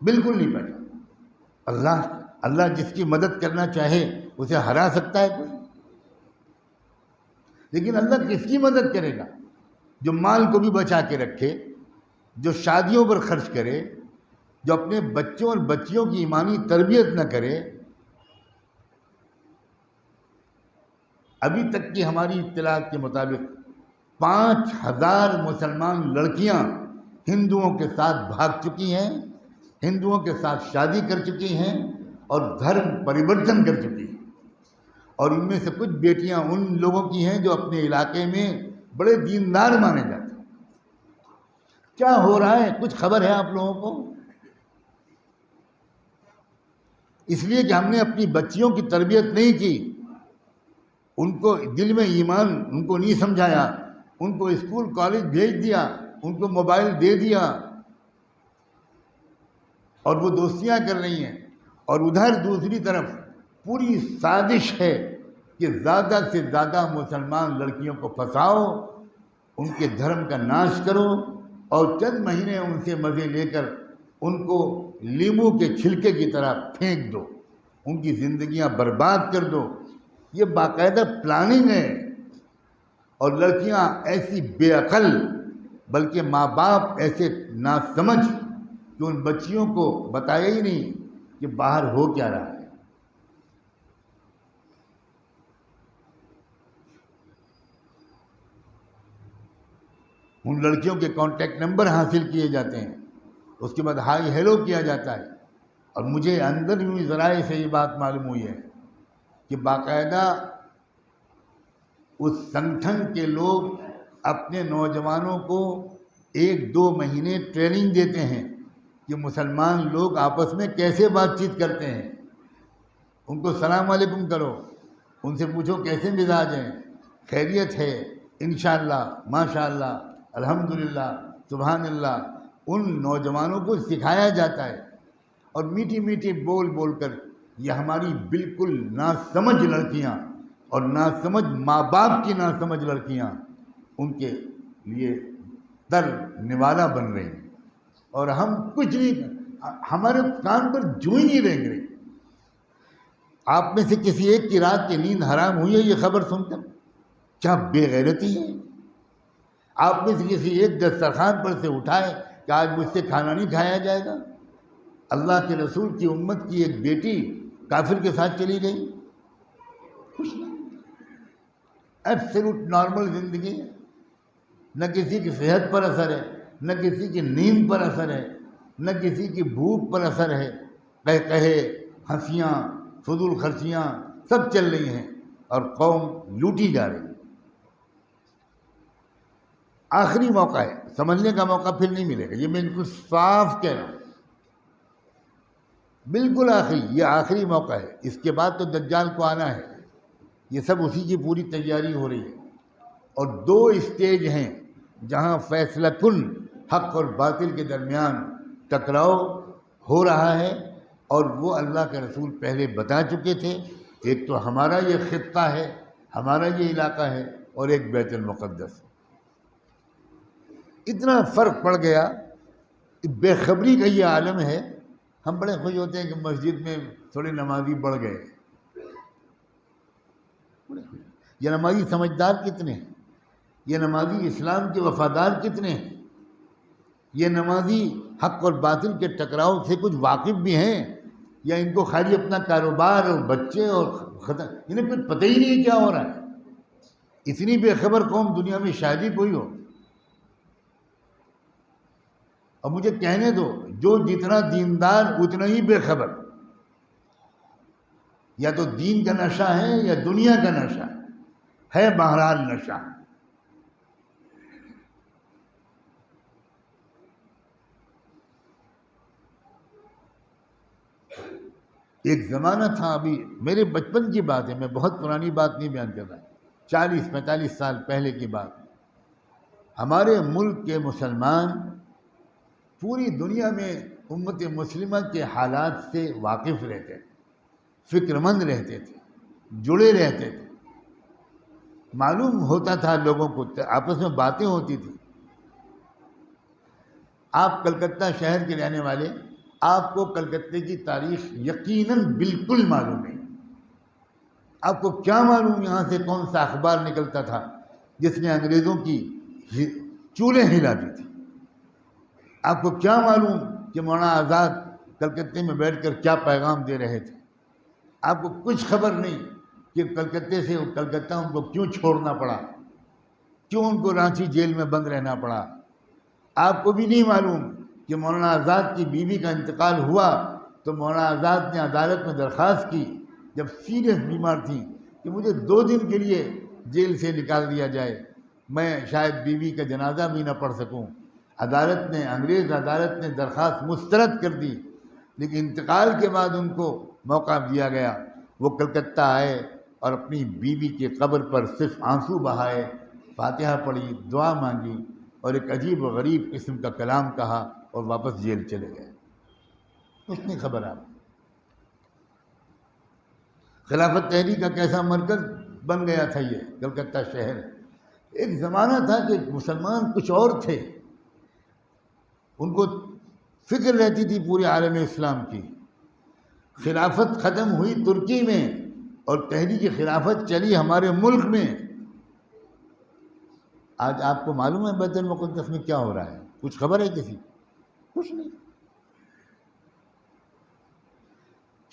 بالکل نہیں پہچانتا۔ اللہ جس کی مدد کرنا چاہے اسے ہرا سکتا ہے کوئی؟ لیکن اللہ کس کی مدد کرے گا؟ جو مال کو بھی بچا کے رکھے، جو شادیوں پر خرچ کرے، جو اپنے بچوں اور بچیوں کی ایمانی تربیت نہ کرے۔ ابھی تک کی ہماری اطلاعات کے مطابق 5000 مسلمان لڑکیاں ہندوؤں کے ساتھ بھاگ چکی ہیں، ہندوؤں کے ساتھ شادی کر چکی ہیں اور دھرم پریورتن کر چکی ہیں، اور ان میں سے کچھ بیٹیاں ان لوگوں کی ہیں جو اپنے علاقے میں بڑے دیندار مانے جاتے ہیں۔ کیا ہو رہا ہے کچھ خبر ہے آپ لوگوں کو؟ اس لیے کہ ہم نے اپنی بچیوں کی تربیت نہیں کی، ان کو دل میں ایمان ان کو نہیں سمجھایا، ان کو اسکول کالج بھیج دیا، ان کو موبائل دے دیا، اور وہ دوستیاں کر رہی ہیں۔ اور ادھر دوسری طرف پوری سازش ہے کہ زیادہ سے زیادہ مسلمان لڑکیوں کو پھنساؤ، ان کے دھرم کا ناش کرو، اور چند مہینے ان سے مزے لے کر ان کو لیمو کے چھلکے کی طرح پھینک دو، ان کی زندگیاں برباد کر دو۔ یہ باقاعدہ پلاننگ ہے۔ اور لڑکیاں ایسی بے عقل، بلکہ ماں باپ ایسے ناسمجھ کہ ان بچیوں کو بتایا ہی نہیں کہ باہر ہو کیا رہا ہے۔ ان لڑکیوں کے کانٹیکٹ نمبر حاصل کیے جاتے ہیں، اس کے بعد ہائی ہیلو کیا جاتا ہے۔ اور مجھے اندر یوں ذرائع سے یہ بات معلوم ہوئی ہے کہ باقاعدہ اس سنگٹھن کے لوگ اپنے نوجوانوں کو 1-2 مہینے ٹریننگ دیتے ہیں کہ مسلمان لوگ آپس میں کیسے بات چیت کرتے ہیں۔ ان کو سلام علیکم کرو، ان سے پوچھو کیسے مزاج ہیں، خیریت ہے، انشاءاللہ، ماشاءاللہ، الحمدللہ، سبحان اللہ۔ ان نوجوانوں کو سکھایا جاتا ہے، اور میٹھی میٹھی بول بول کر یہ ہماری بالکل ناسمجھ لڑکیاں اور ناسمجھ ماں باپ کی ناسمجھ لڑکیاں ان کے لیے در نوالا بن رہی ہیں، اور ہم کچھ نہیں، ہمارے کان پر جو ہی نہیں رینگ رہی۔ آپ میں سے کسی ایک کی رات کی نیند حرام ہوئی ہے یہ خبر سن کر؟ کیا بے غیرتی ہے! آپ میں سے کسی ایک دسترخوان پر سے اٹھائے کہ آج مجھ سے کھانا نہیں کھایا جائے گا؟ اللہ کے رسول کی امت کی ایک بیٹی کافر کے ساتھ چلی گئی، کچھ نہیں، ایبسلوٹ نارمل زندگی ہے، نہ کسی کی صحت پر اثر ہے، نہ کسی کی نیند پر اثر ہے، نہ کسی کی بھوک پر اثر ہے، قہقہے، ہنسیاں، فضول خرچیاں سب چل رہی ہیں، اور قوم لوٹی جا رہی ہے۔ آخری موقع ہے، سمجھنے کا موقع پھر نہیں ملے گا، یہ میں بالکل صاف کہہ رہا ہوں، بالکل آخری، یہ آخری موقع ہے۔ اس کے بعد تو دجال کو آنا ہے، یہ سب اسی کی پوری تیاری ہو رہی ہے۔ اور 2 اسٹیج ہیں جہاں فیصلہ کن حق اور باطل کے درمیان ٹکراؤ ہو رہا ہے، اور وہ اللہ کے رسول پہلے بتا چکے تھے۔ ایک تو ہمارا یہ خطہ ہے، ہمارا یہ علاقہ ہے، اور ایک بیت المقدس۔ اتنا فرق پڑ گیا، بے خبری کا یہ عالم ہے۔ ہم بڑے خوش ہوتے ہیں کہ مسجد میں تھوڑے نمازی بڑھ گئے، یہ نمازی سمجھدار کتنے ہیں، یہ نمازی اسلام کے وفادار کتنے ہیں، یہ نمازی حق اور باطل کے ٹکراؤ سے کچھ واقف بھی ہیں، یا ان کو خالی اپنا کاروبار اور بچے اور انہیں کچھ پتہ ہی نہیں کیا ہو رہا ہے۔ اتنی بے خبر قوم دنیا میں شاید ہی کوئی ہو۔ اور مجھے کہنے دو، جو جتنا دیندار اتنا ہی بے خبر، یا تو دین کا نشہ ہے یا دنیا کا نشہ ہے، بہرحال نشہ۔ ایک زمانہ تھا، ابھی میرے بچپن کی بات ہے، میں بہت پرانی بات نہیں بیان کر رہا، 40-45 سال پہلے کی بات۔ ہمارے ملک کے مسلمان پوری دنیا میں امت مسلمہ کے حالات سے واقف رہتے تھے، فکر مند رہتے تھے، جڑے رہتے تھے، معلوم ہوتا تھا لوگوں کو، آپس میں باتیں ہوتی تھیں۔ آپ کلکتہ شہر کے رہنے والے آپ کو کلکتے کی تاریخ یقیناً بالکل معلوم ہے. آپ کو کیا معلوم یہاں سے کون سا اخبار نکلتا تھا جس نے انگریزوں کی چولیں ہلا دی تھی؟ آپ کو کیا معلوم کہ مولانا آزاد کلکتے میں بیٹھ کر کیا پیغام دے رہے تھے؟ آپ کو کچھ خبر نہیں کہ کلکتہ ان کو کیوں چھوڑنا پڑا، کیوں ان کو رانچی جیل میں بند رہنا پڑا. آپ کو بھی نہیں معلوم کہ مولانا آزاد کی بیوی کا انتقال ہوا تو مولانا آزاد نے عدالت میں درخواست کی جب سیریس بیمار تھیں کہ مجھے 2 دن کے لیے جیل سے نکال دیا جائے، میں شاید بیوی کا جنازہ بھی نہ پڑھ سکوں. انگریز عدالت نے درخواست مسترد کر دی، لیکن انتقال کے بعد ان کو موقع دیا گیا. وہ کلکتہ آئے اور اپنی بیوی کی قبر پر صرف آنسو بہائے، فاتحہ پڑھی، دعا مانگی اور ایک عجیب و غریب قسم کا کلام کہا اور واپس جیل چلے گئے. کچھ نہیں خبر آپ. خلافت تحریک کا کیسا مرکز بن گیا تھا یہ کلکتہ شہر. ایک زمانہ تھا کہ مسلمان کچھ اور تھے، ان کو فکر رہتی تھی پورے عالم اسلام کی. خلافت ختم ہوئی ترکی میں اور تحریک خلافت چلی ہمارے ملک میں. آج آپ کو معلوم ہے بیت المقدس میں کیا ہو رہا ہے؟ کچھ خبر ہے کسی؟ کچھ نہیں.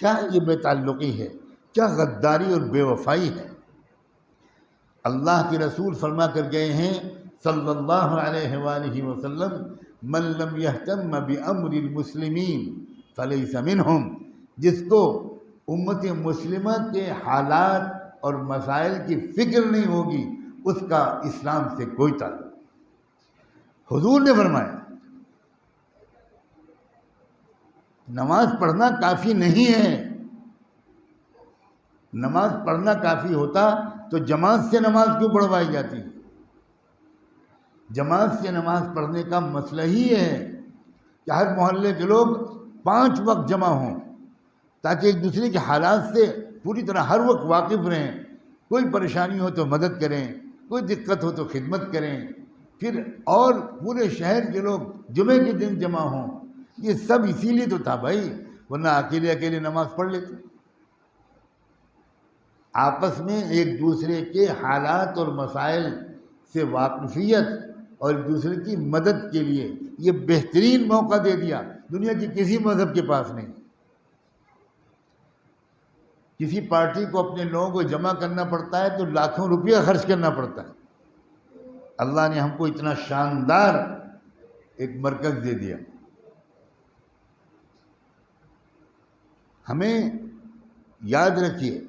کیا یہ بے تعلقی ہے؟ کیا غداری اور بے وفائی ہے؟ اللہ کے رسول فرما کر گئے ہیں صلی اللہ علیہ وآلہ وسلم، من لم یہتم بامر المسلمین فلیس منہم. جس کو امت مسلمہ کے حالات اور مسائل کی فکر نہیں ہوگی اس کا اسلام سے کوئی تعلق. حضور نے فرمایا نماز پڑھنا کافی نہیں ہے. نماز پڑھنا کافی ہوتا تو جماعت سے نماز کیوں پڑھوائی جاتی؟ جماعت سے نماز پڑھنے کا مسئلہ ہی ہے کہ ہر محلے کے لوگ 5 وقت جمع ہوں تاکہ ایک دوسرے کے حالات سے پوری طرح ہر وقت واقف رہیں. کوئی پریشانی ہو تو مدد کریں، کوئی دقت ہو تو خدمت کریں. پھر اور پورے شہر کے لوگ جمعے کے دن جمع ہوں. یہ سب اسی لیے تو تھا بھائی، ورنہ اکیلے نماز پڑھ لیتے. آپس میں ایک دوسرے کے حالات اور مسائل سے واقفیت اور ایک دوسرے کی مدد کے لیے یہ بہترین موقع دے دیا. دنیا کی کسی مذہب کے پاس نہیں. کسی پارٹی کو اپنے لوگوں کو جمع کرنا پڑتا ہے تو لاکھوں روپیہ خرچ کرنا پڑتا ہے. اللہ نے ہم کو اتنا شاندار ایک مرکز دے دیا. ہمیں یاد رکھیے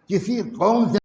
کسی قوم سے